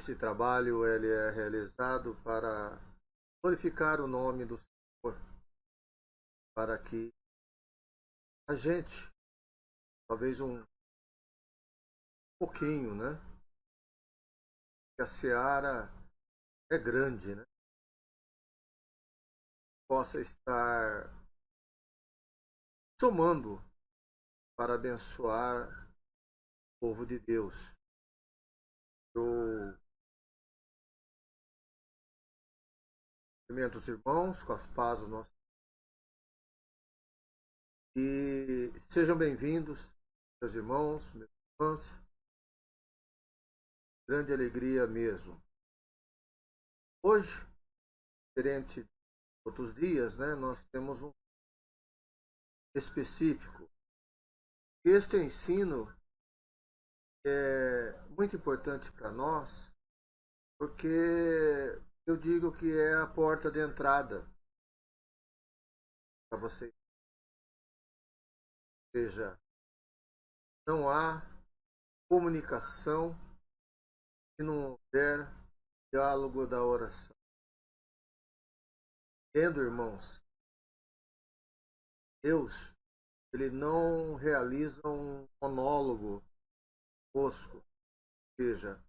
Esse trabalho ele é realizado para glorificar o nome do Senhor, para que a gente, talvez um pouquinho, né? Que a seara é grande, né? Possa estar somando para abençoar o povo de Deus. Eu cumprimento os irmãos com a paz do nosso. E sejam bem-vindos, meus irmãos, minhas irmãs. Grande alegria mesmo. Hoje, diferente de outros dias, né, nós temos um específico. Este ensino é muito importante para nós, porque eu digo que é a porta de entrada para vocês. Ou seja, não há comunicação se não houver diálogo da oração. Entendo, irmãos, Deus, ele não realiza um monólogo conosco, ou seja,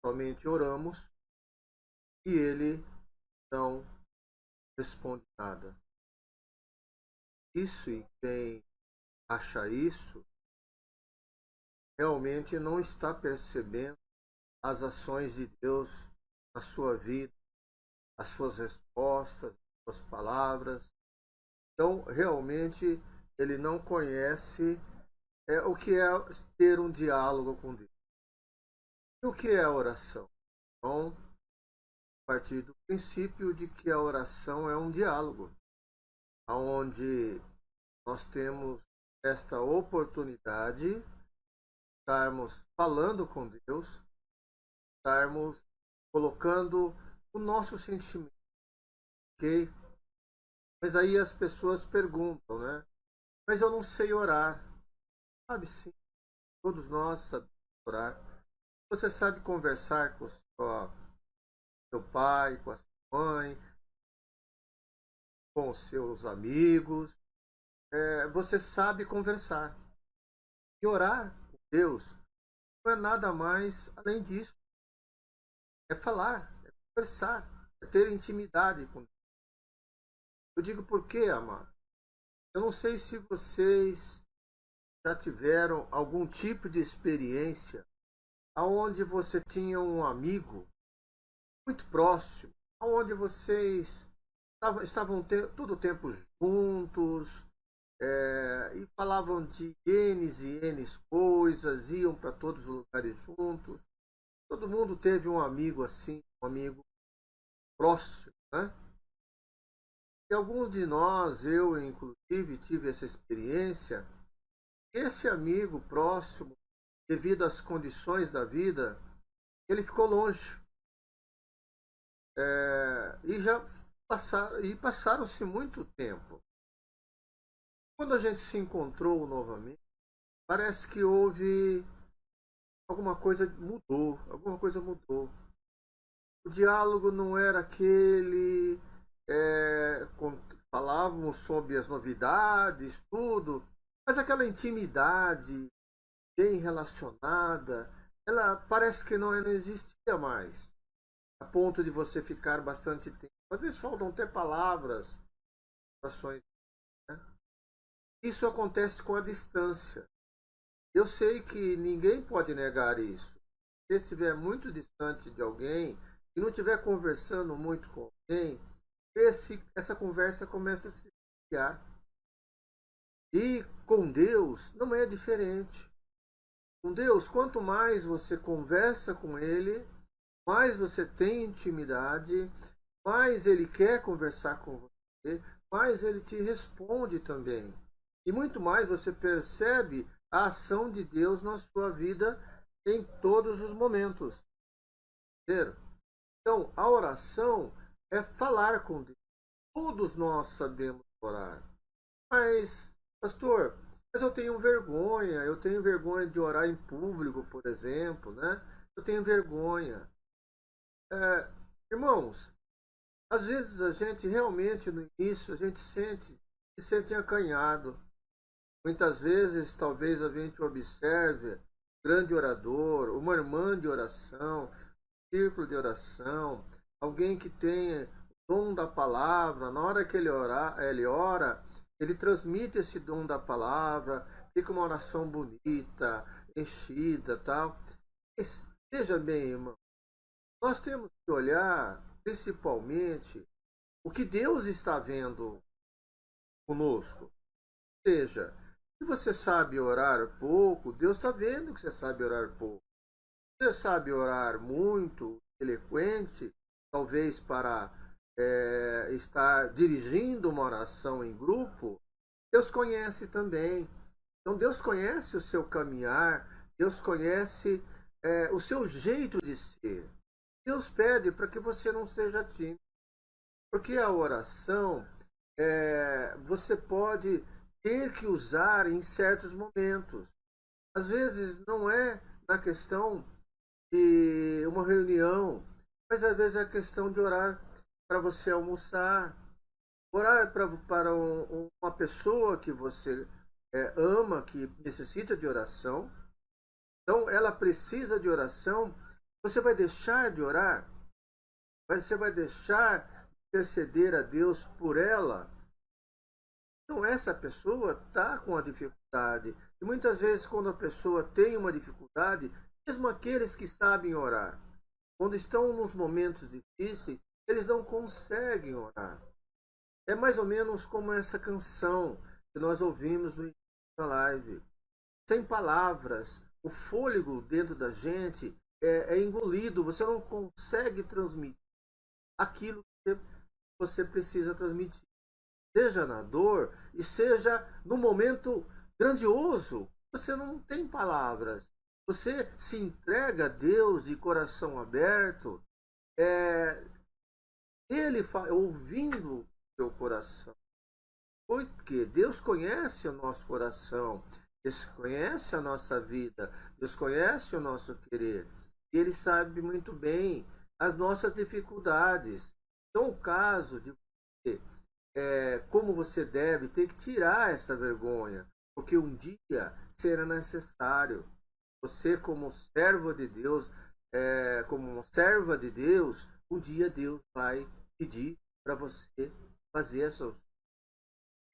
somente oramos e ele não responde nada. Isso, e quem acha isso, realmente não está percebendo as ações de Deus na sua vida, as suas respostas, as suas palavras. Então, realmente, ele não conhece o que é ter um diálogo com Deus. E o que é a oração? Então, a partir do princípio de que a oração é um diálogo, onde nós temos esta oportunidade de estarmos falando com Deus, estarmos colocando o nosso sentimento, ok? Mas aí as pessoas perguntam, né? Mas eu não sei orar. Sabe sim, todos nós sabemos orar. Você sabe conversar com seu pai, com a sua mãe, com os seus amigos. Você sabe conversar. E orar com Deus não é nada mais além disso. É falar, é conversar, é ter intimidade com Deus. Eu digo por quê, amado? Eu não sei se vocês já tiveram algum tipo de experiência aonde você tinha um amigo muito próximo, aonde vocês estavam todo o tempo juntos, e falavam de N e N coisas, iam para todos os lugares juntos. Todo mundo teve um amigo assim, um amigo próximo, né? E alguns de nós, eu inclusive, tive essa experiência. Esse amigo próximo, devido às condições da vida, ele ficou longe. E já passaram-se muito tempo. Quando a gente se encontrou novamente, parece que houve alguma coisa mudou. O diálogo não era aquele, falávamos sobre as novidades, tudo, mas aquela intimidade bem relacionada, ela parece que não existia mais, a ponto de você ficar bastante tempo. Às vezes faltam até palavras, situações, né? Isso acontece com a distância. Eu sei que ninguém pode negar isso. Se estiver muito distante de alguém e não estiver conversando muito com alguém, essa conversa começa a se esfriar. E com Deus não é diferente. Com Deus, quanto mais você conversa com Ele, mais você tem intimidade, mais Ele quer conversar com você, mais Ele te responde também. E muito mais você percebe a ação de Deus na sua vida em todos os momentos. Então, a oração é falar com Deus. Todos nós sabemos orar. Mas, pastor, eu tenho vergonha de orar em público, por exemplo, né? Eu tenho vergonha. É, irmãos, às vezes a gente realmente no início a gente se sente acanhado. Muitas vezes talvez a gente observe grande orador, uma irmã de oração, círculo de oração, alguém que tem o dom da palavra, na hora que ele ora, ele transmite esse dom da palavra, fica uma oração bonita, enchida, tal. Mas, veja bem, irmão, nós temos que olhar principalmente o que Deus está vendo conosco. Ou seja, se você sabe orar pouco, Deus está vendo que você sabe orar pouco. Se você sabe orar muito, eloquente, talvez para estar dirigindo uma oração em grupo, Deus conhece também. Então Deus conhece o seu caminhar, Deus conhece o seu jeito de ser. Deus pede para que você não seja tímido, porque a oração você pode ter que usar em certos momentos. Às vezes não é na questão de uma reunião, mas às vezes é a questão de orar para você almoçar, orar para uma pessoa que você ama, que necessita de oração. Então ela precisa de oração. Você vai deixar de orar? Você vai deixar de interceder a Deus por ela? Então essa pessoa está com a dificuldade. E muitas vezes quando a pessoa tem uma dificuldade, mesmo aqueles que sabem orar, quando estão nos momentos difíceis, eles não conseguem orar. É mais ou menos como essa canção que nós ouvimos no início da live. Sem palavras, o fôlego dentro da gente é engolido, você não consegue transmitir aquilo que você precisa transmitir. Seja na dor e seja no momento grandioso. Você não tem palavras. Você se entrega a Deus de coração aberto, Ele ouvindo o seu coração. Porque Deus conhece o nosso coração, Deus conhece a nossa vida, Deus conhece o nosso querer. E Ele sabe muito bem as nossas dificuldades. Então, o caso de você, como você deve ter que tirar essa vergonha, porque um dia será necessário. Você, como servo de Deus, como uma serva de Deus, um dia Deus vai pedir para você fazer essa.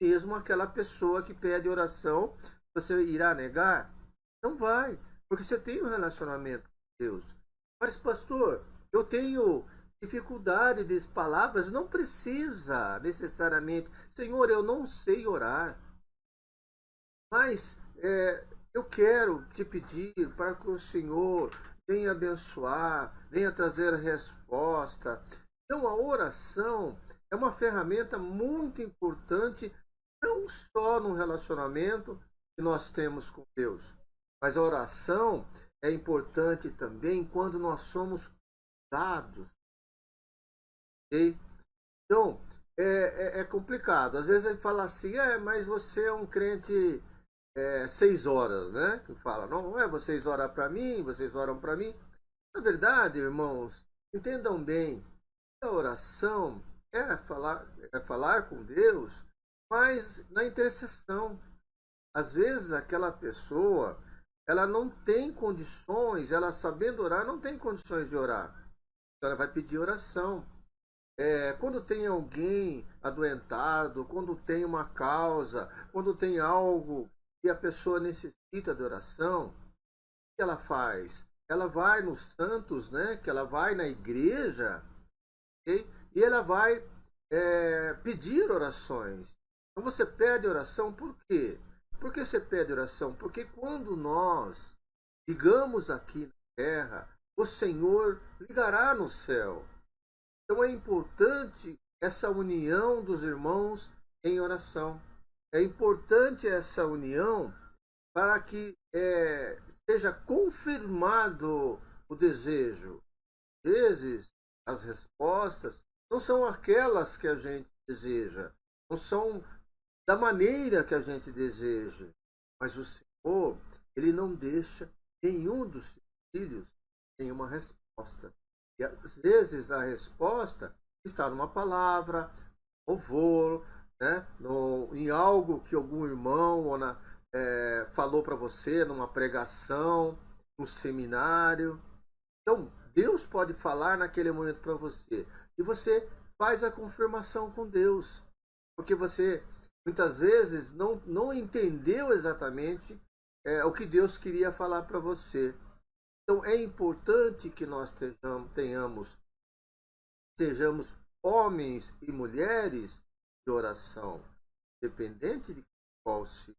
Mesmo aquela pessoa que pede oração, você irá negar? Não vai, porque você tem um relacionamento com Deus. Mas, pastor, eu tenho dificuldade de palavras, não precisa necessariamente. Senhor, eu não sei orar, mas eu quero te pedir para que o Senhor venha abençoar, venha trazer a resposta. Então, a oração é uma ferramenta muito importante, não só no relacionamento que nós temos com Deus, mas a oração é importante também quando nós somos dados. Okay? Então, é complicado. Às vezes a gente fala assim, mas você é um crente 6 horas, né? Que fala, não é vocês oram para mim, vocês oram para mim. Na verdade, irmãos, entendam bem, a oração é falar com Deus, mas na intercessão. Às vezes aquela pessoa, ela não tem condições, ela sabendo orar, não tem condições de orar. Então ela vai pedir oração. Quando tem alguém adoentado, quando tem uma causa, quando tem algo que a pessoa necessita de oração, o que ela faz? Ela vai nos santos, né? Que ela vai na igreja, okay? E ela vai pedir orações. Então você pede oração por quê? Por que você pede oração? Porque quando nós ligamos aqui na terra, o Senhor ligará no céu. Então é importante essa união dos irmãos em oração. É importante essa união para que seja confirmado o desejo. Às vezes, as respostas não são aquelas que a gente deseja, não são da maneira que a gente deseja, mas o Senhor, Ele não deixa nenhum dos seus filhos sem uma resposta. E às vezes a resposta está numa palavra, louvor, né? Em algo que algum irmão falou para você, numa pregação, num seminário. Então, Deus pode falar naquele momento para você. E você faz a confirmação com Deus. Porque você, muitas vezes, não entendeu exatamente o que Deus queria falar para você. Então, é importante que nós sejamos homens e mulheres de oração, independente de qual seja.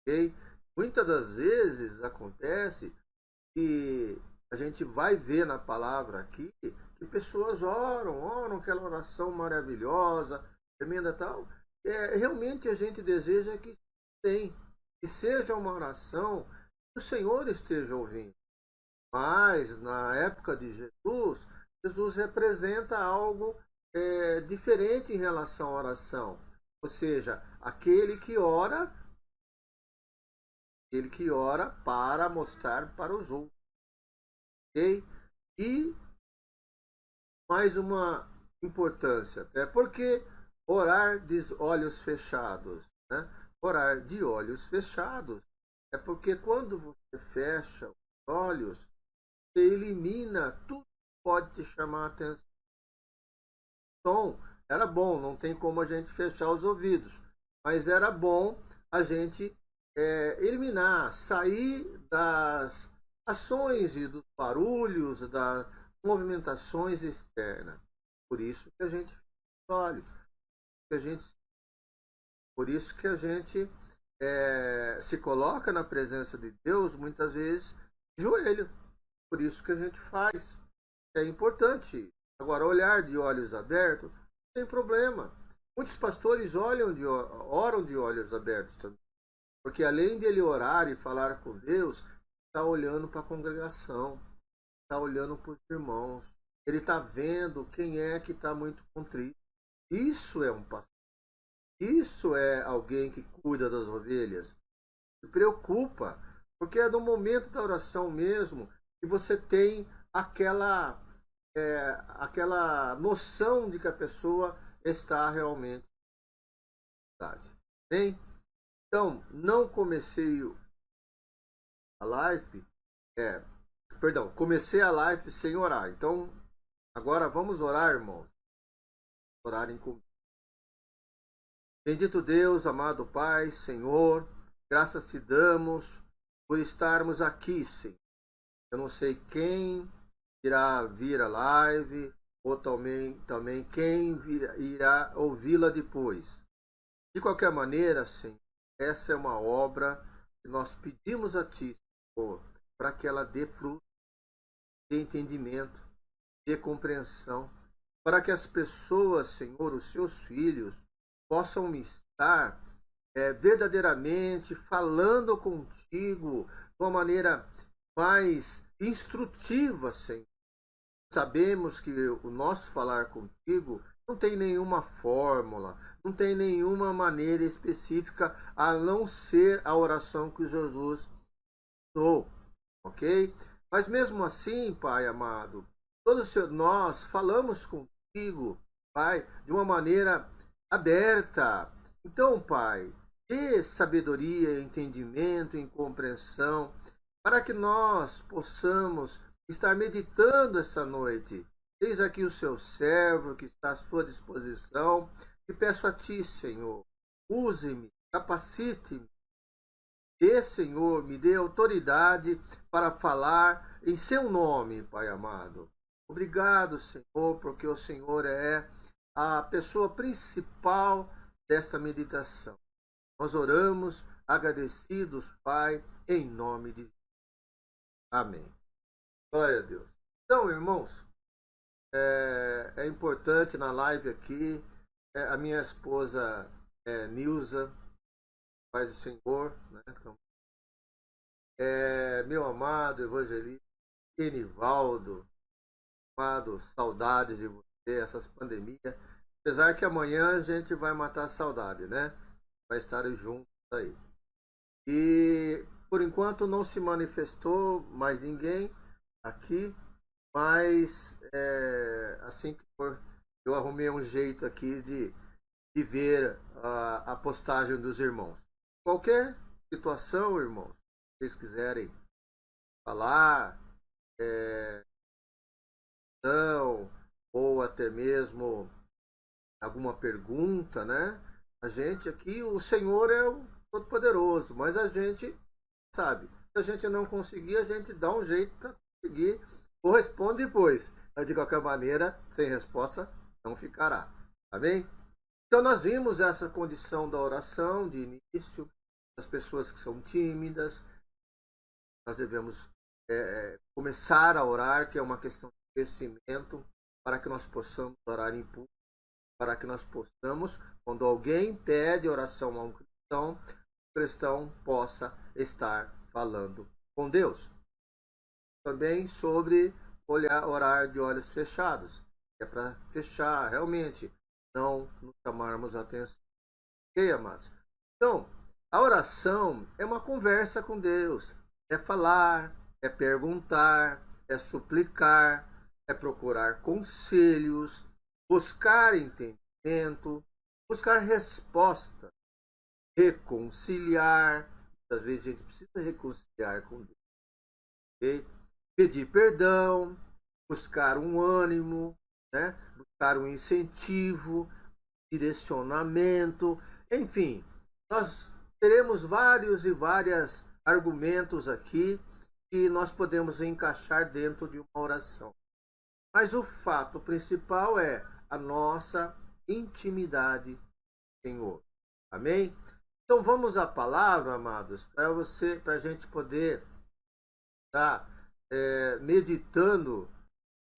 Okay? Muitas das vezes acontece que a gente vai ver na palavra aqui que pessoas oram aquela oração maravilhosa, tremenda tal. Realmente a gente deseja que seja uma oração que o Senhor esteja ouvindo. Mas na época de Jesus, Jesus representa algo diferente em relação à oração. Ou seja, aquele que ora para mostrar para os outros. Ok? E mais uma importância, porque orar de olhos fechados, né? Orar de olhos fechados é porque quando você fecha os olhos, você elimina tudo que pode te chamar a atenção. Então, era bom, não tem como a gente fechar os ouvidos, mas era bom a gente eliminar, sair das ações e dos barulhos, das movimentações externas. Por isso que a gente fecha os olhos, por isso que a gente se coloca na presença de Deus, muitas vezes, de joelho. Por isso que a gente faz. É importante. Agora, olhar de olhos abertos, não tem problema. Muitos pastores oram de olhos abertos também. Porque além de ele orar e falar com Deus, está olhando para a congregação, está olhando para os irmãos. Ele está vendo quem é que está muito contrito. Isso é um pastor. Isso é alguém que cuida das ovelhas. Se preocupa, porque é no momento da oração mesmo que você tem aquela noção de que a pessoa está realmente na verdade. Bem, então, não comecei a live, comecei a live sem orar. Então, agora vamos orar, irmãos. Orarem comigo. Bendito Deus, amado Pai, Senhor, graças te damos por estarmos aqui, Senhor. Eu não sei quem irá vir a live, ou também quem irá ouvi-la depois. De qualquer maneira, Senhor, essa é uma obra que nós pedimos a Ti, Senhor, para que ela dê fruto, dê entendimento, dê compreensão, para que as pessoas, Senhor, os seus filhos, possam estar verdadeiramente falando contigo de uma maneira mais instrutiva, Senhor. Sabemos que o nosso falar contigo não tem nenhuma fórmula, não tem nenhuma maneira específica a não ser a oração que Jesus ensinou, ok? Mas mesmo assim, Pai amado, todos nós falamos contigo, Pai, de uma maneira aberta. Então, Pai, dê sabedoria, entendimento e compreensão para que nós possamos estar meditando essa noite. Eis aqui o seu servo que está à sua disposição e peço a Ti, Senhor, use-me, capacite-me. Dê, Senhor, me dê autoridade para falar em seu nome, Pai amado. Obrigado, Senhor, porque o Senhor é a pessoa principal desta meditação. Nós oramos agradecidos, Pai, em nome de Jesus. Amém. Glória a Deus. Então, irmãos, é importante na live aqui, a minha esposa Nilza, Paz do Senhor, né? Então, meu amado evangelista Enivaldo, amado, saudades de você, essas pandemias. Apesar que amanhã a gente vai matar a saudade, né? Vai estar juntos aí. E por enquanto não se manifestou mais ninguém aqui, mas assim que for, eu arrumei um jeito aqui de ver a postagem dos irmãos. Qualquer situação, irmãos, se vocês quiserem falar, não, ou até mesmo alguma pergunta, né? A gente aqui, o Senhor é o Todo-Poderoso, mas a gente sabe. Se a gente não conseguir, a gente dá um jeito para conseguir, ou responde depois. Mas de qualquer maneira, sem resposta, não ficará. Amém? Então nós vimos essa condição da oração de início, das pessoas que são tímidas. Nós devemos começar a orar, que é uma questão de crescimento, para que nós possamos orar em público, para que nós possamos, quando alguém pede oração a um cristão, o cristão possa estar falando com Deus. Também sobre orar de olhos fechados. É para fechar, realmente, não nos chamarmos a atenção. Ok, amados? Então, a oração é uma conversa com Deus. É falar, é perguntar, é suplicar, é procurar conselhos, buscar entendimento, buscar resposta, reconciliar. Muitas vezes a gente precisa reconciliar com Deus. Okay? Pedir perdão, buscar um ânimo, né? Buscar um incentivo, direcionamento, enfim, nós teremos vários e vários argumentos aqui que nós podemos encaixar dentro de uma oração. Mas o fato principal é a nossa intimidade com o Senhor. Amém? Então vamos à palavra, amados, para a gente poder estar meditando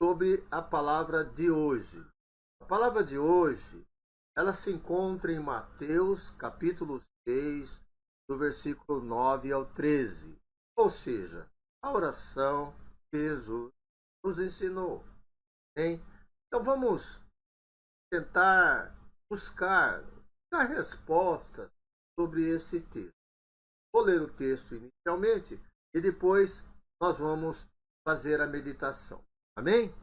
sobre a palavra de hoje. A palavra de hoje, ela se encontra em Mateus, capítulo 6, do versículo 9 ao 13. Ou seja, a oração que Jesus nos ensinou. Hein? Então vamos tentar buscar respostas sobre esse texto. Vou ler o texto inicialmente e depois nós vamos fazer a meditação. Amém?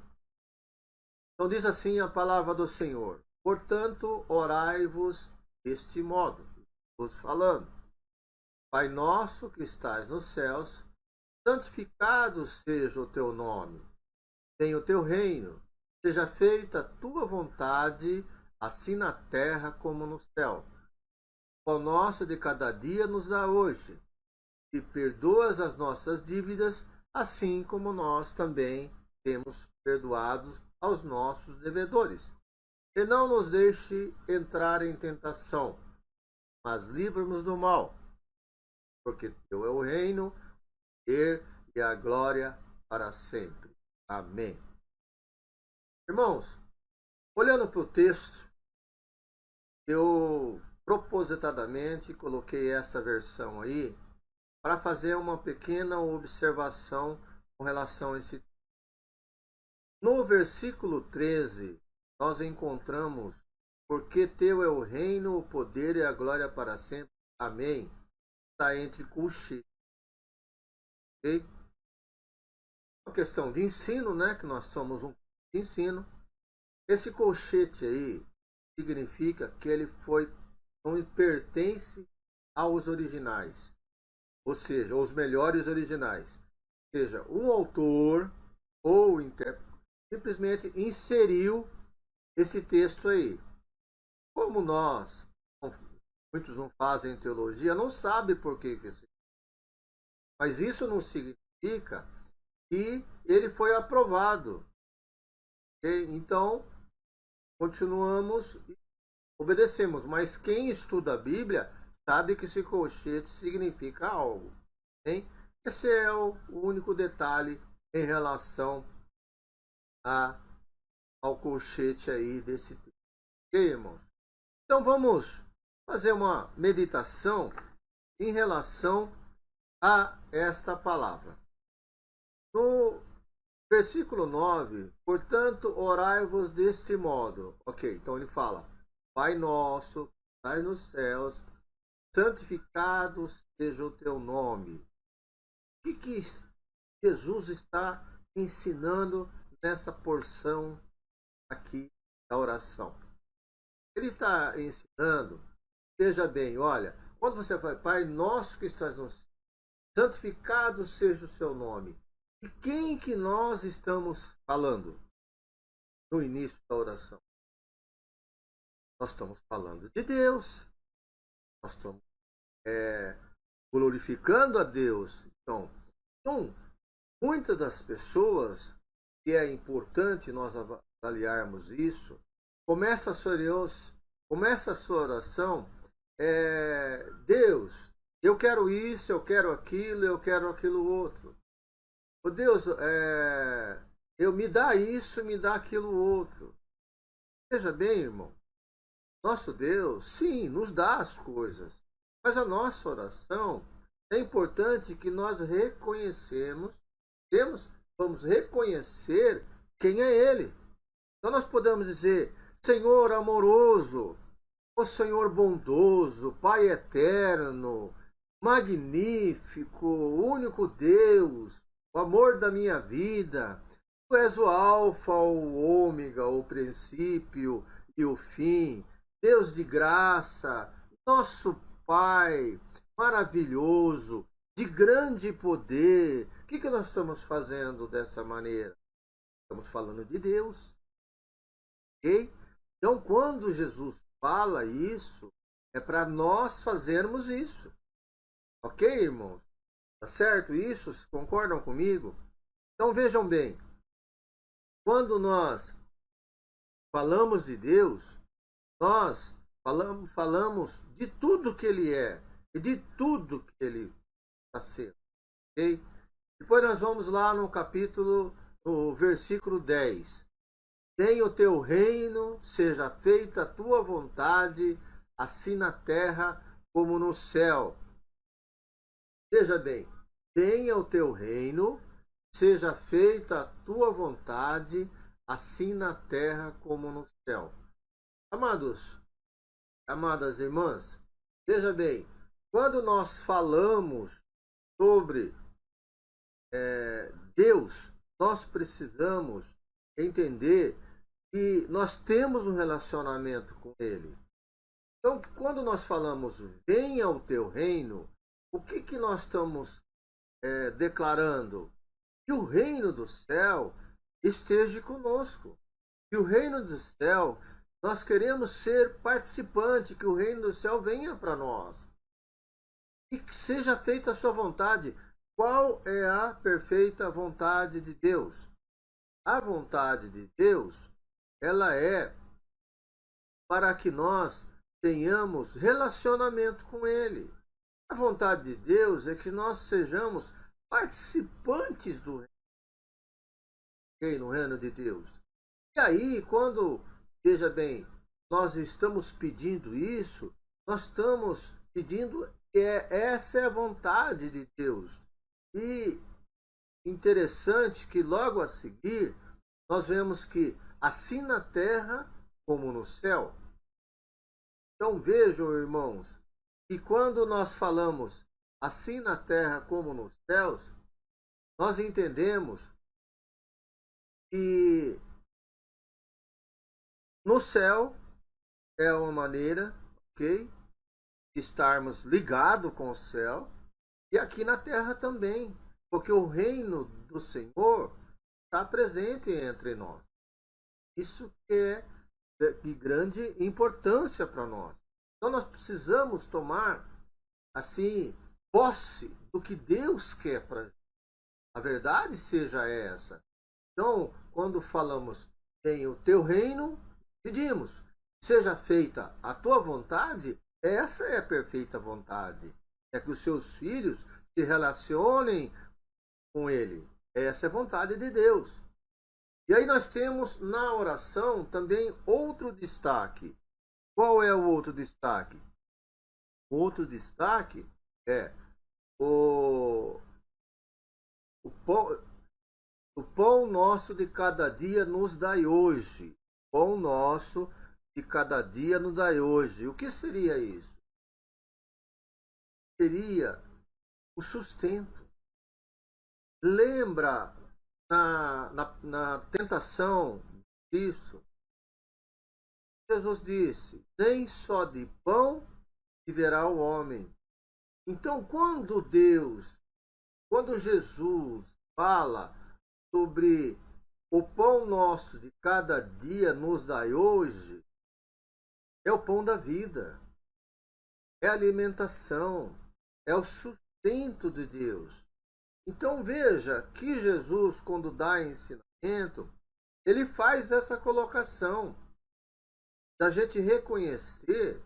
Então diz assim a palavra do Senhor: portanto, orai-vos deste modo, vos falando. Pai nosso que estás nos céus, santificado seja o teu nome. Venha o teu reino, seja feita a tua vontade, assim na terra como no céu. O pão nosso de cada dia nos dá hoje, e perdoas as nossas dívidas, assim como nós também temos perdoado aos nossos devedores. E não nos deixe entrar em tentação, mas livra-nos do mal, porque teu é o reino, o poder e a glória para sempre. Amém. Irmãos, olhando para o texto, eu propositadamente coloquei essa versão aí para fazer uma pequena observação com relação a esse texto. No versículo 13, nós encontramos: porque teu é o reino, o poder e a glória para sempre. Amém. Está entre colchetes. Okay? Uma questão de ensino, né? Que nós somos um de ensino. Esse colchete aí significa que ele não pertence aos originais, ou seja, os melhores originais. Ou seja, um autor ou intérprete simplesmente inseriu esse texto aí. Como muitos não fazem teologia, não sabe por que mas isso não significa que ele foi aprovado. Okay? Então, continuamos e obedecemos. Mas quem estuda a Bíblia sabe que esse colchete significa algo. Hein? Esse é o único detalhe em relação ao colchete aí desse texto. Ok, irmãos? Então vamos fazer uma meditação em relação a esta palavra. No versículo 9, portanto, orai-vos deste modo. Ok, então ele fala: Pai nosso, que estás nos céus, santificado seja o teu nome. O que Jesus está ensinando nessa porção aqui da oração. Ele está ensinando, veja bem, olha, quando você vai, Pai nosso que estás no céu, santificado seja o seu nome. E quem que nós estamos falando no início da oração? Nós estamos falando de Deus. Nós estamos glorificando a Deus. Então, muitas das pessoas, e é importante nós avaliarmos isso, começa a sua oração, Deus, eu quero isso, eu quero aquilo outro. Oh Deus, eu me dá isso, me dá aquilo outro. Veja bem, irmão, nosso Deus, sim, nos dá as coisas, mas a nossa oração é importante que nós vamos reconhecer quem é Ele. Então nós podemos dizer, Senhor amoroso, ó Senhor bondoso, Pai eterno, magnífico, único Deus, o amor da minha vida. Tu és o alfa, o ômega, o princípio e o fim. Deus de graça, nosso Pai maravilhoso, de grande poder. O que nós estamos fazendo dessa maneira? Estamos falando de Deus. Ok? Então, quando Jesus fala isso, é para nós fazermos isso. Ok, irmãos? Tá certo isso? Vocês concordam comigo? Então, vejam bem. Quando nós falamos de Deus, nós falamos de tudo que Ele é e de tudo que Ele está sendo. Ok? Depois nós vamos lá no versículo 10. Venha o teu reino, seja feita a tua vontade, assim na terra como no céu. Veja bem, venha o teu reino, seja feita a tua vontade, assim na terra como no céu. Amados, amadas irmãs, veja bem, quando nós falamos sobre Deus, nós precisamos entender que nós temos um relacionamento com Ele. Então, quando nós falamos venha o teu reino, o que nós estamos declarando? Que o reino do céu esteja conosco. Que o reino do céu, nós queremos ser participante, que o reino do céu venha para nós. E que seja feita a sua vontade. Qual é a perfeita vontade de Deus? A vontade de Deus, ela é para que nós tenhamos relacionamento com Ele. A vontade de Deus é que nós sejamos participantes do reino de Deus. E aí, quando, veja bem, nós estamos pedindo isso, nós estamos pedindo que essa é a vontade de Deus. E interessante que logo a seguir, nós vemos que assim na terra como no céu. Então vejam, irmãos, que quando nós falamos assim na terra como nos céus, nós entendemos que no céu é uma maneira, ok, de estarmos ligados com o céu, e aqui na terra também, porque o reino do Senhor está presente entre nós. Isso é de grande importância para nós. Então nós precisamos tomar assim posse do que Deus quer para gente. A verdade seja essa. Então, quando falamos em o teu reino, pedimos, seja feita a tua vontade, essa é a perfeita vontade. É que os seus filhos se relacionem com Ele. Essa é a vontade de Deus. E aí nós temos na oração também outro destaque. Qual é o outro destaque? O outro destaque é o pão nosso de cada dia nos dai hoje. Pão nosso de cada dia nos dai hoje. O que seria isso? Seria o sustento. Lembra na tentação disso, Jesus disse: nem só de pão viverá o homem. Então, quando Jesus fala sobre o pão nosso de cada dia nos dai hoje, é o pão da vida, é a alimentação, é o sustento de Deus. Então veja que Jesus, quando dá ensinamento, ele faz essa colocação da gente reconhecer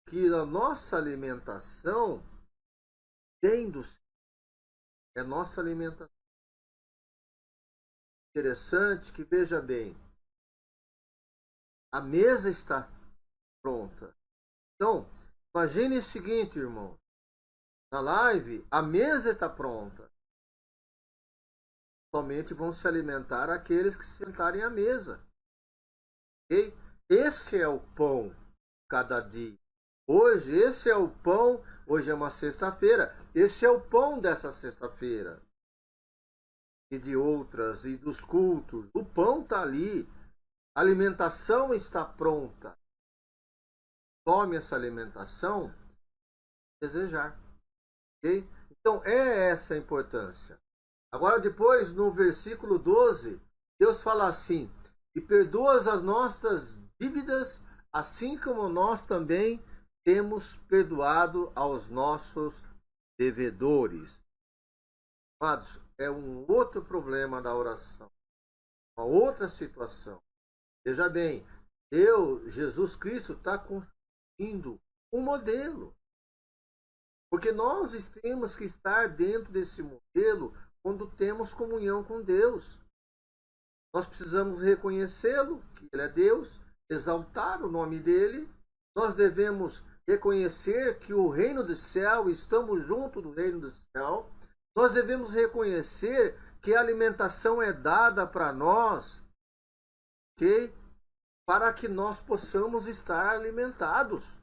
que a nossa alimentação vem do Senhor, é nossa alimentação. Interessante que, veja bem, a mesa está pronta. Então, imagine o seguinte, irmão. Na live, a mesa está pronta. Somente vão se alimentar aqueles que se sentarem à mesa. Okay? Esse é o pão cada dia. Hoje, esse é o pão. Hoje é uma sexta-feira. Esse é o pão dessa sexta-feira. E de outras, e dos cultos. O pão está ali. A alimentação está pronta. Tome essa alimentação desejar. Okay? Então, é essa a importância. Agora, depois, no versículo 12, Deus fala assim: e perdoa as nossas dívidas, assim como nós também temos perdoado aos nossos devedores. Amados, é um outro problema da oração, uma outra situação. Veja bem, Jesus Cristo, está construindo um modelo. Porque nós temos que estar dentro desse modelo quando temos comunhão com Deus. Nós precisamos reconhecê-lo, que Ele é Deus, exaltar o nome dEle. Nós devemos reconhecer que o reino do céu, estamos junto do reino do céu. Nós devemos reconhecer que a alimentação é dada para nós, ok? Para que nós possamos estar alimentados.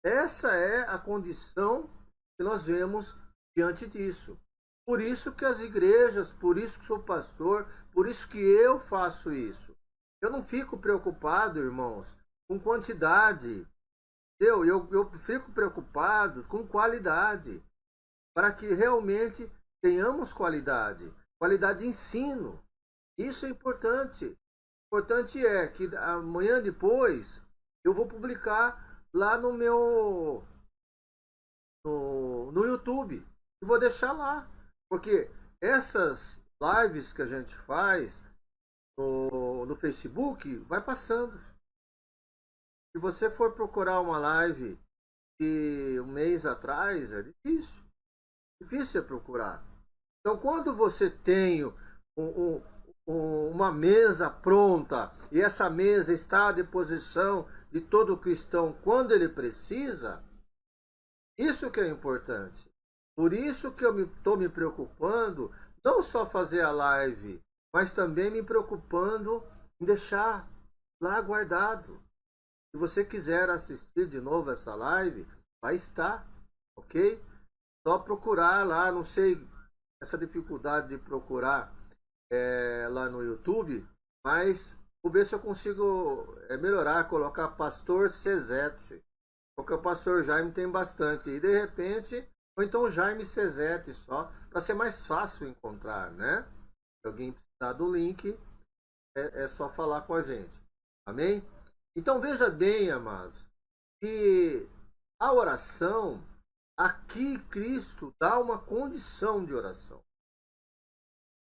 Essa é a condição que nós vemos diante disso. Por isso que as igrejas, por isso que sou pastor, por isso que eu faço isso. Eu não fico preocupado, irmãos, com quantidade. Eu fico preocupado com qualidade. Para que realmente tenhamos qualidade. Qualidade de ensino. Isso é importante. O importante é que amanhã depois eu vou publicar lá no meu no YouTube. E vou deixar lá. Porque essas lives que a gente faz no Facebook vai passando. Se você for procurar uma live de um mês atrás, é difícil. Difícil é procurar. Então, quando você tem uma mesa pronta e essa mesa está à disposição de todo cristão quando ele precisa, isso que é importante. Por isso que eu estou me preocupando, não só fazer a live, mas também me preocupando em deixar lá guardado. Se você quiser assistir de novo essa live, vai estar, ok? Só procurar lá, não sei essa dificuldade de procurar lá no YouTube, mas vou ver se eu consigo melhorar, colocar Pastor Cezete, porque o Pastor Jaime tem bastante, e de repente, ou então Jaime Cezete só, para ser mais fácil encontrar, né? Se alguém precisar do link, é só falar com a gente, amém? Então veja bem, amados, que a oração, aqui Cristo dá uma condição de oração.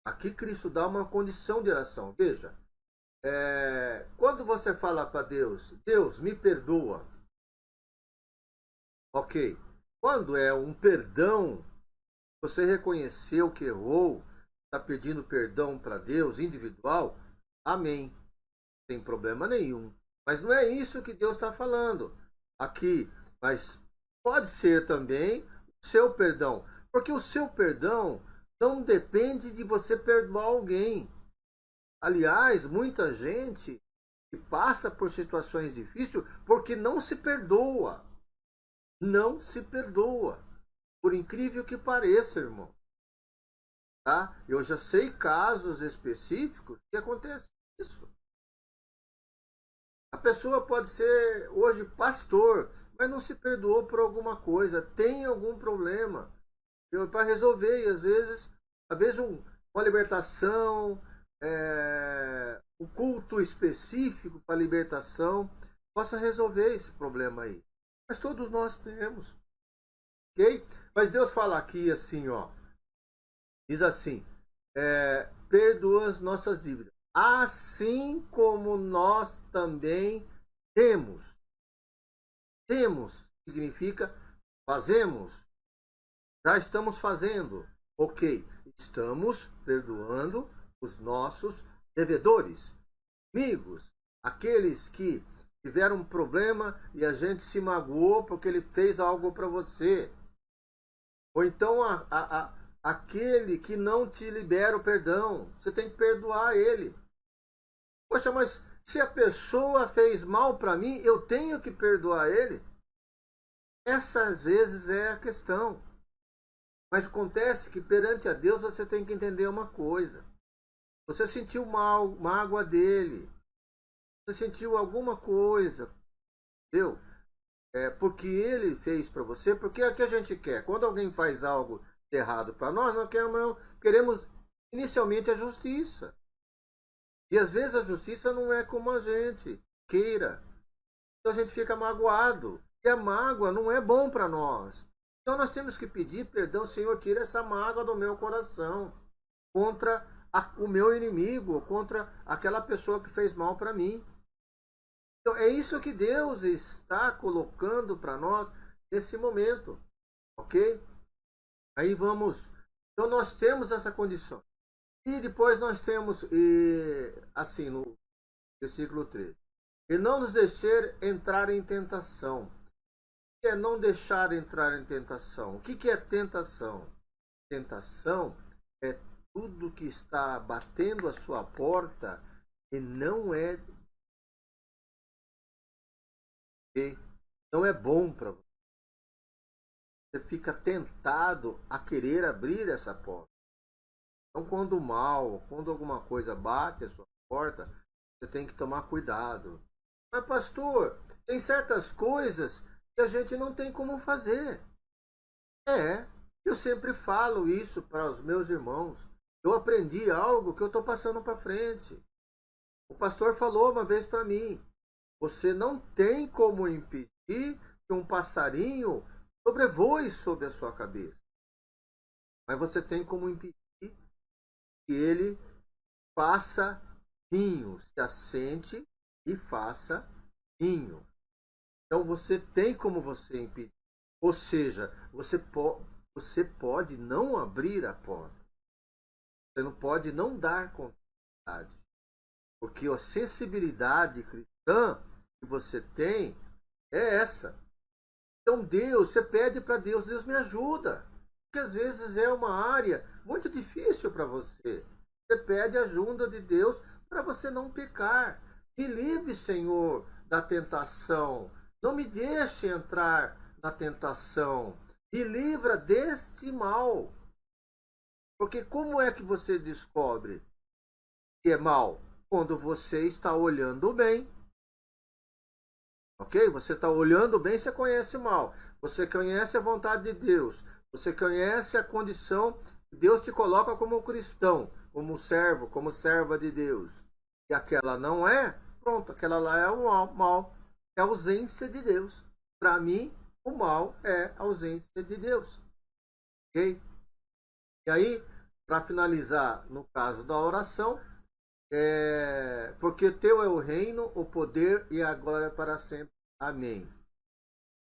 Aqui Cristo dá uma condição de oração. Veja, quando você fala para Deus, Deus me perdoa. Ok. Quando é um perdão, você reconheceu que errou, está pedindo perdão para Deus, individual, amém. Não tem problema nenhum. Mas não é isso que Deus está falando aqui. Mas pode ser também o seu perdão. Porque o seu perdão não depende de você perdoar alguém. Aliás, muita gente que passa por situações difíceis porque não se perdoa. Não se perdoa. Por incrível que pareça, irmão. tá? Eu já sei casos específicos que acontece isso. A pessoa pode ser hoje pastor, mas não se perdoou por alguma coisa, tem algum problema para resolver, e às vezes uma libertação, um culto específico para libertação possa resolver esse problema aí. Mas todos nós temos, ok? Mas Deus fala aqui assim, ó, diz assim, perdoa as nossas dívidas, assim como nós também temos. Temos significa fazemos. Já estamos fazendo. Ok, estamos perdoando os nossos devedores, amigos, aqueles que tiveram um problema e a gente se magoou porque ele fez algo para você. Ou então aquele que não te libera o perdão, você tem que perdoar ele. Poxa, mas se a pessoa fez mal para mim, eu tenho que perdoar ele? Essa às vezes é a questão. Mas acontece que perante a Deus você tem que entender uma coisa. Você sentiu mágoa dele. Você sentiu alguma coisa. Entendeu? Porque ele fez para você. Porque é o que a gente quer. Quando alguém faz algo errado para nós queremos inicialmente a justiça. E às vezes a justiça não é como a gente queira. Então a gente fica magoado. E a mágoa não é bom para nós. Então nós temos que pedir perdão, Senhor, tira essa mágoa do meu coração contra o meu inimigo, contra aquela pessoa que fez mal para mim. Então é isso que Deus está colocando para nós nesse momento, ok? Aí vamos. Então nós temos essa condição. E depois nós temos, assim, no versículo 3. E não nos deixar entrar em tentação. É não deixar entrar em tentação. O que é tentação? Tentação é tudo que está batendo a sua porta e não é bom para você. Você fica tentado a querer abrir essa porta. Então quando alguma coisa bate a sua porta, você tem que tomar cuidado. Mas pastor, tem certas coisas que a gente não tem como fazer. Eu sempre falo isso para os meus irmãos. Eu aprendi algo que eu estou passando para frente. O pastor falou uma vez para mim: você não tem como impedir que um passarinho sobrevoe sobre a sua cabeça. Mas você tem como impedir que ele faça ninho, se assente e faça ninho. Então você tem como você impedir. Ou seja, você pode não abrir a porta. Você não pode não dar continuidade. Porque a sensibilidade cristã que você tem é essa. Então você pede para Deus, Deus me ajuda. Porque às vezes é uma área muito difícil para você. Você pede a ajuda de Deus para você não pecar. Me livre, Senhor, da tentação. Não me deixe entrar na tentação. Me livra deste mal. Porque como é que você descobre que é mal? Quando você está olhando bem. Ok? Você está olhando bem, você conhece o mal. Você conhece a vontade de Deus. Você conhece a condição que Deus te coloca como cristão, como servo, como serva de Deus. E aquela não é, pronto, aquela lá é o mal. É a ausência de Deus. Para mim, o mal é a ausência de Deus. Ok? E aí, para finalizar, no caso da oração, porque teu é o reino, o poder e a glória para sempre. Amém.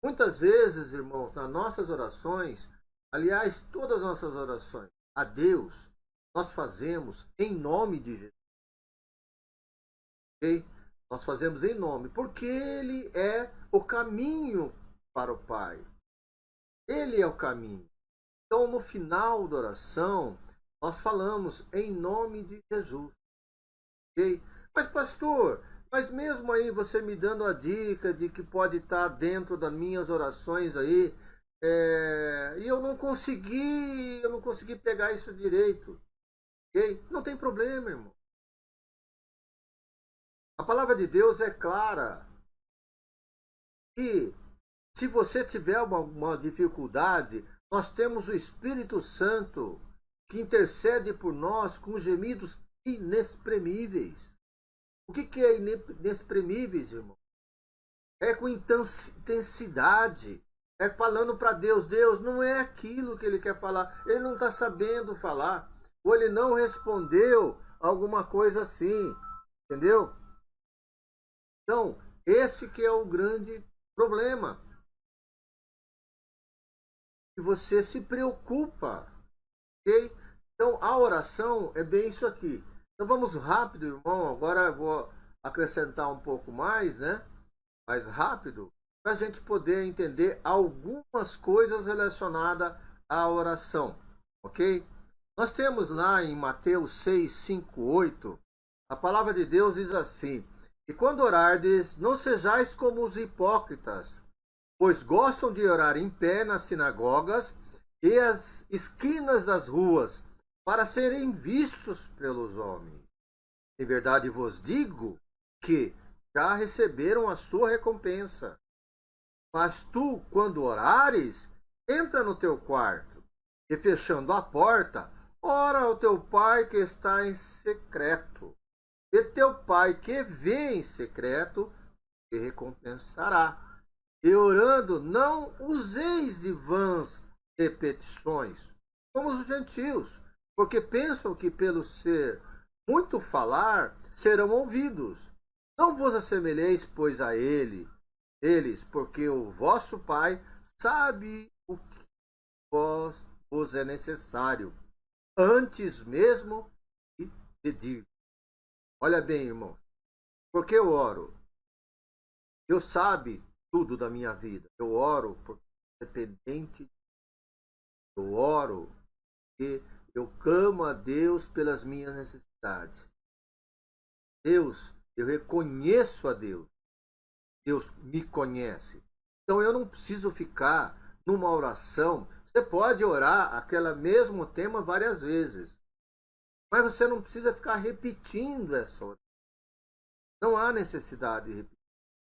Muitas vezes, irmãos, nas nossas orações, aliás, todas as nossas orações a Deus, nós fazemos em nome de Jesus. Ok? Nós fazemos em nome, porque Ele é o caminho para o Pai. Ele é o caminho. Então, no final da oração, nós falamos em nome de Jesus. Ok? Mas, pastor, mas mesmo aí você me dando a dica de que pode estar dentro das minhas orações aí, e eu não consegui pegar isso direito. Ok? Não tem problema, irmão. A palavra de Deus é clara. E se você tiver uma dificuldade, nós temos o Espírito Santo que intercede por nós com gemidos inexprimíveis. O que é inexprimíveis, irmão? É com intensidade. É falando para Deus. Deus, não é aquilo que ele quer falar. Ele não está sabendo falar. Ou ele não respondeu alguma coisa assim. Entendeu? Então, esse que é o grande problema. E você se preocupa. Ok? Então, a oração é bem isso aqui. Então, vamos rápido, irmão. Agora eu vou acrescentar um pouco mais, né? Mais rápido, para a gente poder entender algumas coisas relacionadas à oração. Ok? Nós temos lá em Mateus 6, 5, 8, a palavra de Deus diz assim: E quando orardes, não sejais como os hipócritas, pois gostam de orar em pé nas sinagogas e as esquinas das ruas, para serem vistos pelos homens. Em verdade vos digo que já receberam a sua recompensa. Mas tu, quando orares, entra no teu quarto, e fechando a porta, ora ao teu pai que está em secreto. E teu pai que vê em secreto te recompensará. E orando, não useis de vãs repetições, como os gentios, porque pensam que pelo ser muito falar serão ouvidos. Não vos assemelheis, pois, a eles, porque o vosso Pai sabe o que vos é necessário, antes mesmo de pedir. Olha bem, irmão, porque eu oro. Deus sabe tudo da minha vida. Eu oro porque dependente. Eu oro porque eu clamo a Deus pelas minhas necessidades. Deus, eu reconheço a Deus. Deus me conhece. Então eu não preciso ficar numa oração. Você pode orar aquele mesmo tema várias vezes, mas você não precisa ficar repetindo essa oração. Não há necessidade de repetir.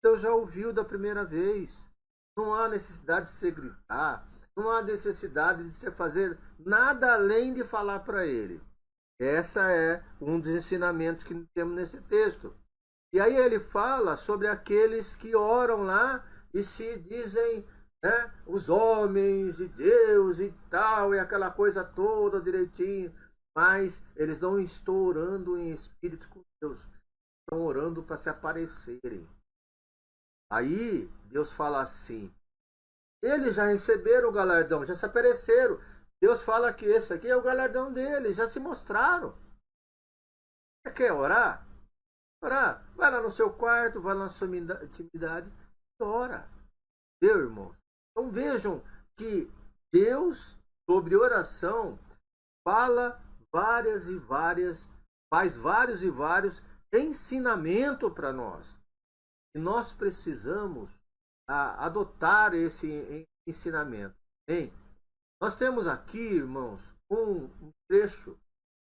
Deus já ouviu da primeira vez. Não há necessidade de você gritar. Não há necessidade de você fazer nada além de falar para Ele. Essa é um dos ensinamentos que temos nesse texto. E aí ele fala sobre aqueles que oram lá e se dizem, né, os homens de Deus e tal, e aquela coisa toda direitinho, mas eles não estão orando em espírito com Deus, estão orando para se aparecerem. Aí Deus fala assim: eles já receberam o galardão, já se apareceram. Deus fala que esse aqui é o galardão deles, já se mostraram. Você quer orar? Orar. Vai lá no seu quarto, vai lá na sua intimidade e ora. Meu irmão. Então vejam que Deus, sobre oração, fala faz vários e vários ensinamentos para nós. E nós precisamos adotar esse ensinamento. Hein? Nós temos aqui, irmãos, um trecho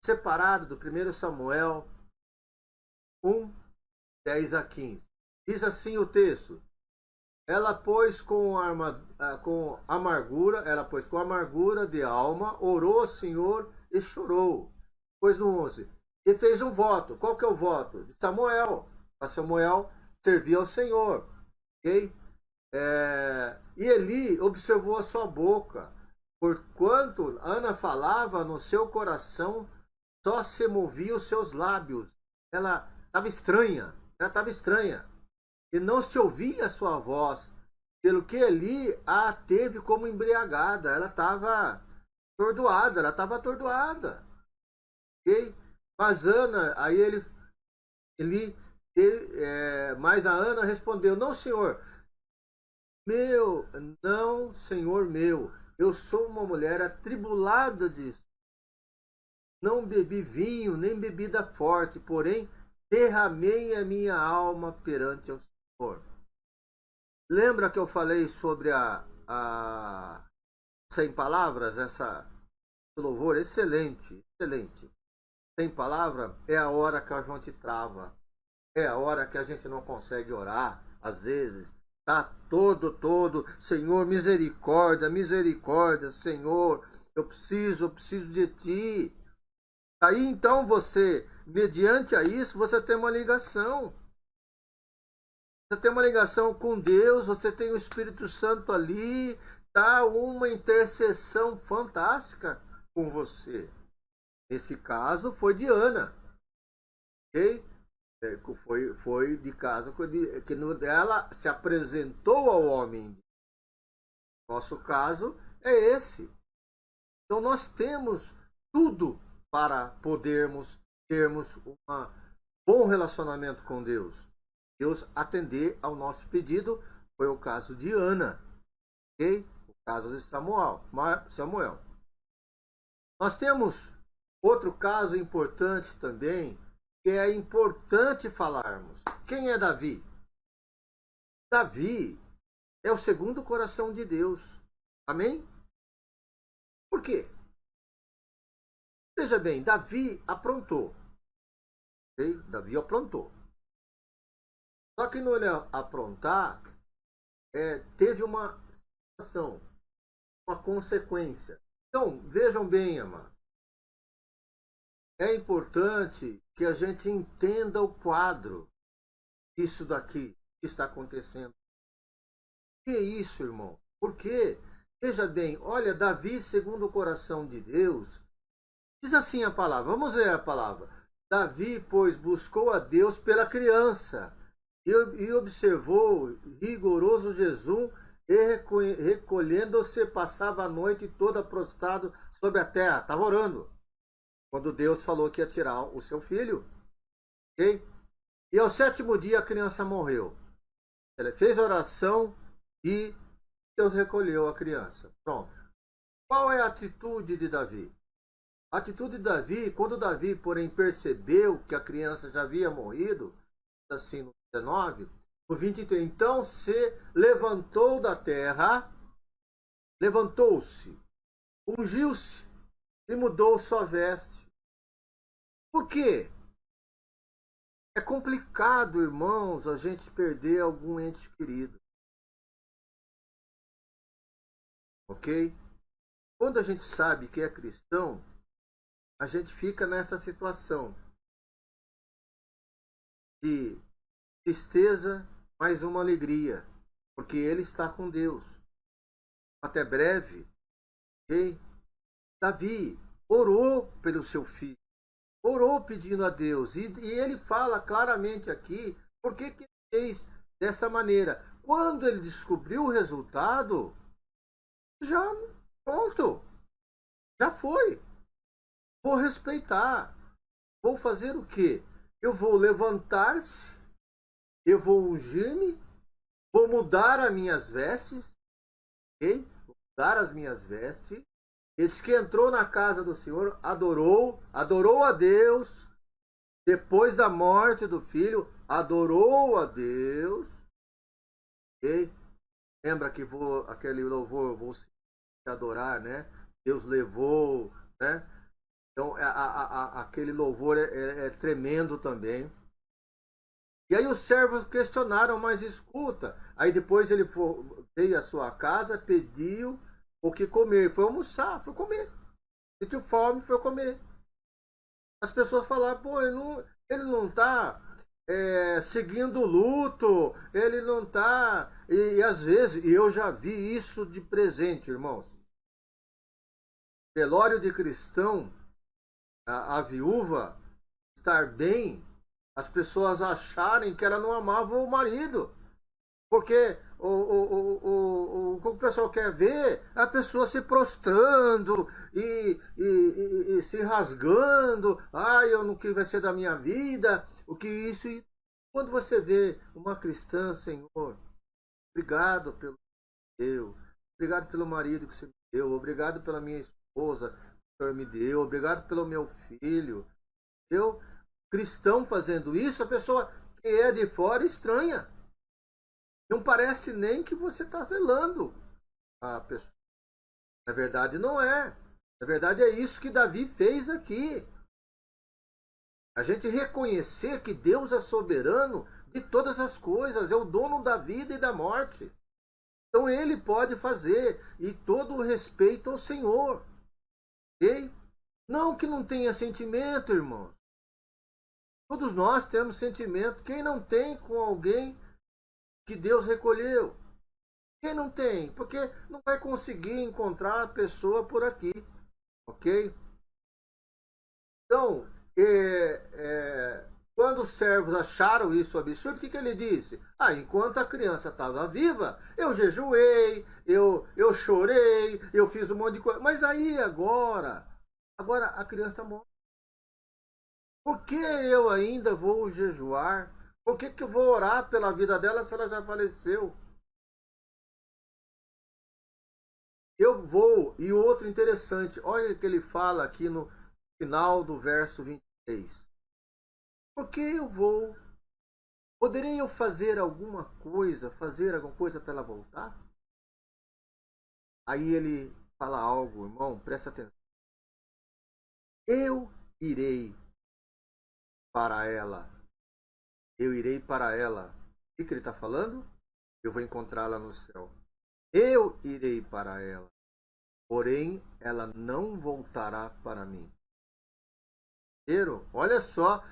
separado do 1 Samuel 1, 10 a 15. Diz assim o texto: ela, pois, com amargura de alma, orou ao Senhor e chorou. Pois no 11, e fez um voto. Qual que é o voto? De Samuel. Para Samuel servir ao Senhor. Ok? E Eli observou a sua boca, porquanto Ana falava no seu coração, só se movia os seus lábios. Ela estava estranha, e não se ouvia a sua voz, pelo que Eli a teve como embriagada. Ela estava atordoada. Ok? Mas Ana, aí mas a Ana respondeu: não, senhor meu, eu sou uma mulher atribulada disso. Não bebi vinho, nem bebida forte, porém derramei a minha alma perante o Senhor. Lembra que eu falei sobre a 100 palavras, essa louvor? Excelente. sem palavra, é a hora que a gente trava. É a hora que a gente não consegue orar, às vezes. Tá todo, Senhor, misericórdia, misericórdia, Senhor, eu preciso de ti. Aí então você, mediante a isso, você tem uma ligação. Você tem uma ligação com Deus, você tem o Espírito Santo ali, tá uma intercessão fantástica com você. Nesse caso foi de Ana, ok? Foi de caso que ela se apresentou ao homem. Nosso caso é esse. Então nós temos tudo para podermos termos um bom relacionamento com Deus. Deus atender ao nosso pedido. Foi o caso de Ana, ok? O caso de Samuel. Nós temos outro caso importante também, que é importante falarmos. Quem é Davi? Davi é o segundo coração de Deus. Amém? Por quê? Veja bem, Davi aprontou. Okay? Davi aprontou. Só que no ele aprontar, teve uma situação, uma consequência. Então, vejam bem, amado. É importante que a gente entenda o quadro disso daqui que está acontecendo. O que é isso, irmão? Porque, veja bem, olha, Davi, segundo o coração de Deus, diz assim a palavra, vamos ler a palavra. Davi, pois, buscou a Deus pela criança e observou rigoroso jejum e recolhendo-se, passava a noite toda prostrado sobre a terra. Estava orando. Quando Deus falou que ia tirar o seu filho. Okay? E ao 7º dia a criança morreu. Ele fez oração e Deus recolheu a criança. Pronto. Qual é a atitude de Davi? A atitude de Davi, quando Davi, porém, percebeu que a criança já havia morrido, assim no 19, no 23, então se levantou da terra, levantou-se, ungiu-se e mudou sua veste. Por quê? É complicado, irmãos, a gente perder algum ente querido. Ok? Quando a gente sabe que é cristão, a gente fica nessa situação de tristeza, mais uma alegria, porque ele está com Deus. Até breve, ok? Davi orou pelo seu filho, orou pedindo a Deus, e ele fala claramente aqui por que ele fez dessa maneira. Quando ele descobriu o resultado, já pronto, já foi. Vou respeitar. Vou fazer o quê? Eu vou levantar-se, eu vou ungir-me, vou mudar as minhas vestes, ok? Vou mudar as minhas vestes. Ele disse que entrou na casa do Senhor, adorou a Deus, depois da morte do filho, adorou a Deus, ok? Lembra que aquele louvor, vou se adorar, né? Deus levou, né? Então, aquele louvor é tremendo também. E aí os servos questionaram, mas escuta. Aí depois ele veio à sua casa, pediu o que comer. Foi almoçar, foi comer. Sentiu fome, foi comer. As pessoas falaram, pô, ele não está seguindo o luto, ele não está... E às vezes, e eu já vi isso de presente, irmãos. Velório de cristão, a viúva estar bem, as pessoas acharem que ela não amava o marido. Porque o que o pessoal quer ver é a pessoa se prostrando e se rasgando. Ai, eu não que vai ser da minha vida, o que isso. E quando você vê uma cristã, Senhor, obrigado pelo Deus, obrigado pelo marido que você me deu, obrigado pela minha esposa que o Senhor me deu, obrigado pelo meu filho. Eu, cristão fazendo isso, a pessoa que é de fora estranha. Não parece nem que você está velando a pessoa. Na verdade, não é. Na verdade, é isso que Davi fez aqui. A gente reconhecer que Deus é soberano de todas as coisas, é o dono da vida e da morte. Então ele pode fazer, e todo o respeito ao Senhor. Ok? Não que não tenha sentimento, irmãos. Todos nós temos sentimento. Quem não tem com alguém que Deus recolheu? Quem não tem? Porque não vai conseguir encontrar a pessoa por aqui. Ok? Então, quando os servos acharam isso absurdo, o que ele disse? Enquanto a criança estava viva, eu jejuei, eu chorei, eu fiz um monte de coisa. Mas aí agora a criança está morta. Por que eu ainda vou jejuar? Por que eu vou orar pela vida dela se ela já faleceu? Eu vou. E outro interessante, olha o que ele fala aqui no final do verso 23. Por que eu vou? Poderia eu fazer alguma coisa para ela voltar? Aí ele fala algo, irmão, presta atenção. Eu irei para ela. Eu irei para ela. O que ele está falando? Eu vou encontrá-la no céu. Eu irei para ela. Porém, ela não voltará para mim. Olha só,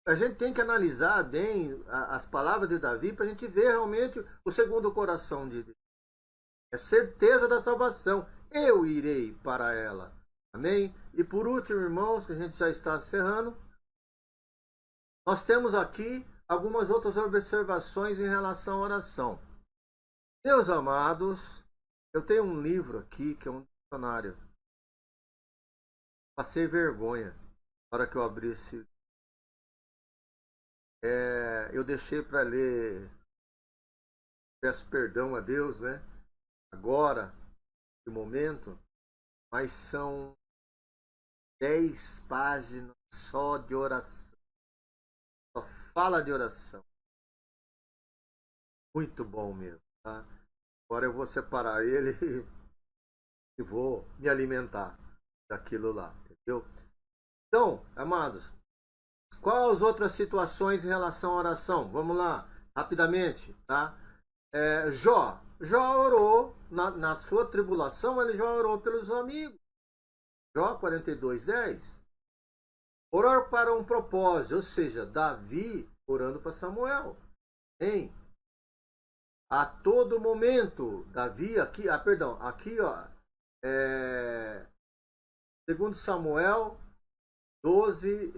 a gente tem que analisar bem as palavras de Davi para a gente ver realmente o segundo coração de Deus. É certeza da salvação. Eu irei para ela. Amém? E por último, irmãos, que a gente já está encerrando, nós temos aqui algumas outras observações em relação à oração. Meus amados, eu tenho um livro aqui que é um dicionário. Passei vergonha na hora que eu abri esse. Eu deixei para ler. Peço perdão a Deus, né? Agora, de momento, mas são 10 páginas só de oração. Só fala de oração. Muito bom mesmo, tá? Agora eu vou separar ele e vou me alimentar daquilo lá, entendeu? Então, amados, quais as outras situações em relação à oração? Vamos lá, rapidamente, tá? Jó orou, na sua tribulação, ele já orou pelos amigos. Jó 42:10. Orar para um propósito, ou seja, Davi orando para Samuel. Hein? A todo momento, Davi, aqui, ó, segundo Samuel 12,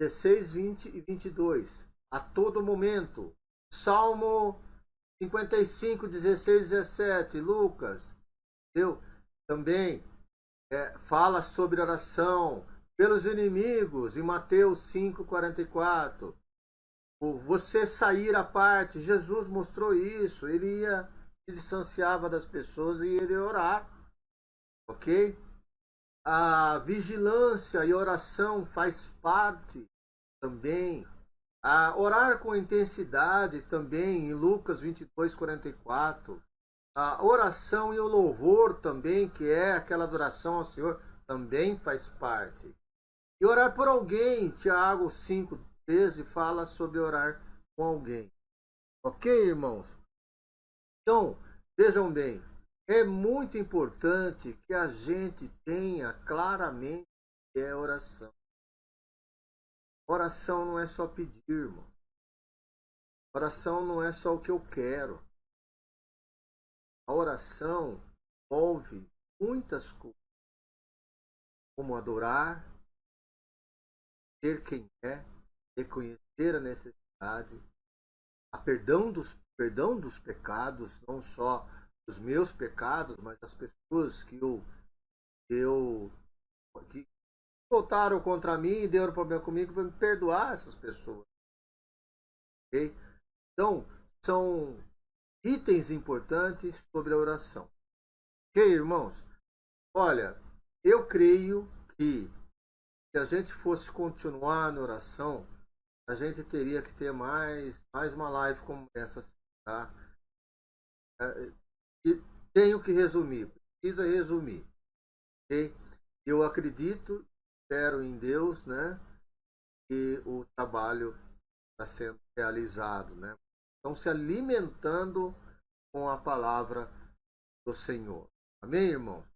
16, 20 e 22. A todo momento. Salmo 55, 16, 17. Lucas, entendeu? Também fala sobre oração pelos inimigos em Mateus 5, 44. Você sair à parte, Jesus mostrou isso. Ele se distanciava das pessoas e ele ia orar. Ok? A vigilância e oração faz parte também. A orar com intensidade também, em Lucas 22, 44. A oração e o louvor também, que é aquela adoração ao Senhor, também faz parte. E orar por alguém, Tiago 5, 13 fala sobre orar com alguém. Ok, irmãos? Então, vejam bem, é muito importante que a gente tenha claramente o que é oração. Oração não é só pedir, irmão. Oração não é só o que eu quero. A oração envolve muitas coisas, como adorar, ser quem é, reconhecer a necessidade, a perdão dos pecados, não só os meus pecados, mas as pessoas que voltaram contra mim e deram problema comigo, para me perdoar essas pessoas. Okay? Então, são itens importantes sobre a oração. Ok, irmãos? Olha, eu creio que se a gente fosse continuar na oração, a gente teria que ter mais uma live como essa, tá? E tenho que resumir, precisa resumir. Okay? Eu acredito espero em Deus, né? E o trabalho está sendo realizado, né? Estão se alimentando com a palavra do Senhor. Amém, irmão?